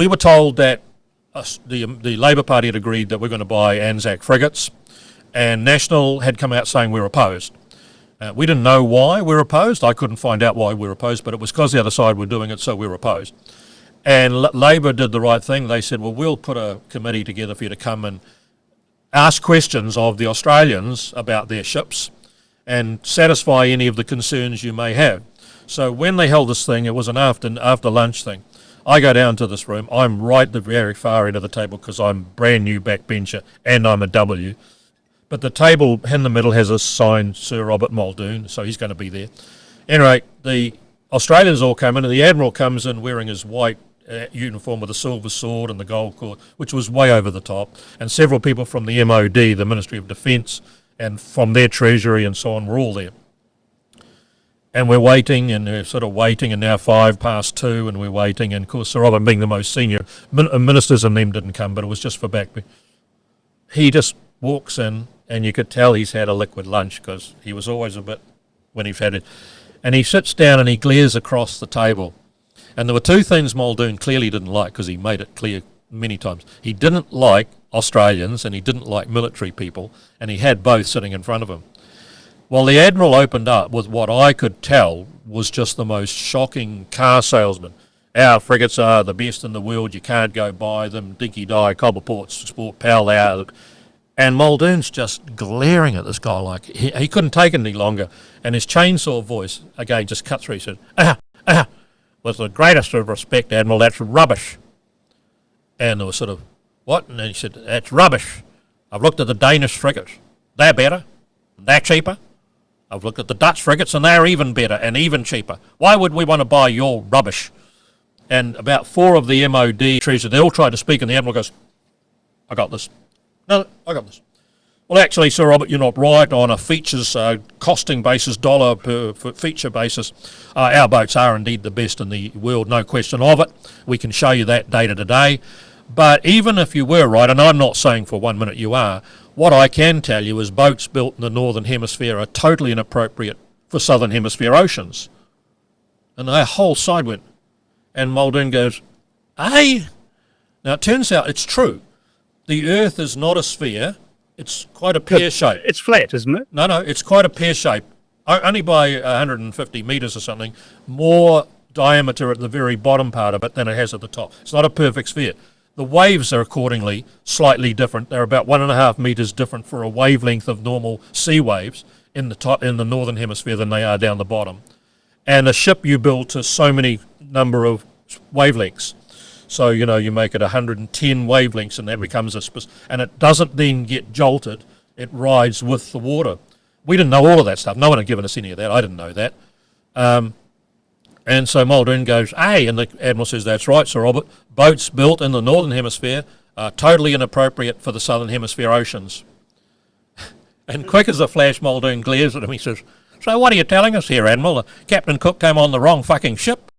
We were told that the Labor Party had agreed that we're going to buy Anzac frigates, and National had come out saying we're opposed. We didn't know why we were opposed. I couldn't find out why we were opposed, but it was because the other side were doing it, so we were opposed. And Labor did the right thing. They said, well, we'll put a committee together for you to come and ask questions of the Australians about their ships and satisfy any of the concerns you may have. So when they held this thing, it was an after lunch thing. I go down to this room. I'm right at the very far end of the table because I'm brand new backbencher and I'm a W. But the table in the middle has a sign, Sir Robert Muldoon, so he's going to be there. Anyway, the Australians all come in, and the Admiral comes in wearing his white uniform with a silver sword and the gold cord, which was way over the top. And several people from the MOD, the Ministry of Defence, and from their Treasury and so on were all there. And we're waiting, and we're sort of waiting, and now 2:05, and we're waiting. And of course, Sir Robert being the most senior, ministers and them didn't come, but it was just for back. He just walks in, and you could tell he's had a liquid lunch because he was always a bit when he's had it. And he sits down and he glares across the table. And there were two things Muldoon clearly didn't like, because he made it clear many times. He didn't like Australians and he didn't like military people, and he had both sitting in front of him. Well, the Admiral opened up with what I could tell was just the most shocking car salesman. Our frigates are the best in the world, you can't go buy them, dinky die, Cobbleport, Sport, Pal, they are. And Muldoon's just glaring at this guy like he couldn't take it any longer. And his chainsaw voice, again, just cut through. He said, with the greatest of respect, Admiral, that's rubbish. And there was sort of, what? And then he said, that's rubbish. I've looked at the Danish frigates. They're better. They're cheaper. I've looked at the Dutch frigates, and they're even better and even cheaper. Why would we want to buy your rubbish? And about 4 of the MOD treasury, they all tried to speak, and the Admiral goes, I got this. No, I got this. Well, actually, Sir Robert, you're not right. On a features costing basis, dollar per feature basis, our boats are indeed the best in the world, no question of it. We can show you that data today. But even if you were right, and I'm not saying for 1 minute you are, what I can tell you is boats built in the Northern Hemisphere are totally inappropriate for Southern Hemisphere oceans. And the whole side went. And Muldoon goes, hey? Now, it turns out it's true. The Earth is not a sphere. It's quite a pear shape. It's flat, isn't it? No, it's quite a pear shape. Only by 150 metres or something, more diameter at the very bottom part of it than it has at the top. It's not a perfect sphere. The waves are accordingly slightly different. They're about 1.5 metres different for a wavelength of normal sea waves in the Northern Hemisphere than they are down the bottom. And a ship you build to so many number of wavelengths. So, you make it 110 wavelengths, and that becomes and it doesn't then get jolted. It rides with the water. We didn't know all of that stuff. No one had given us any of that. I didn't know that. And so Muldoon goes, hey, and the Admiral says, that's right, Sir Robert. Boats built in the Northern Hemisphere are totally inappropriate for the Southern Hemisphere oceans. And quick as a flash, Muldoon glares at him. He says, so what are you telling us here, Admiral? Captain Cook came on the wrong fucking ship?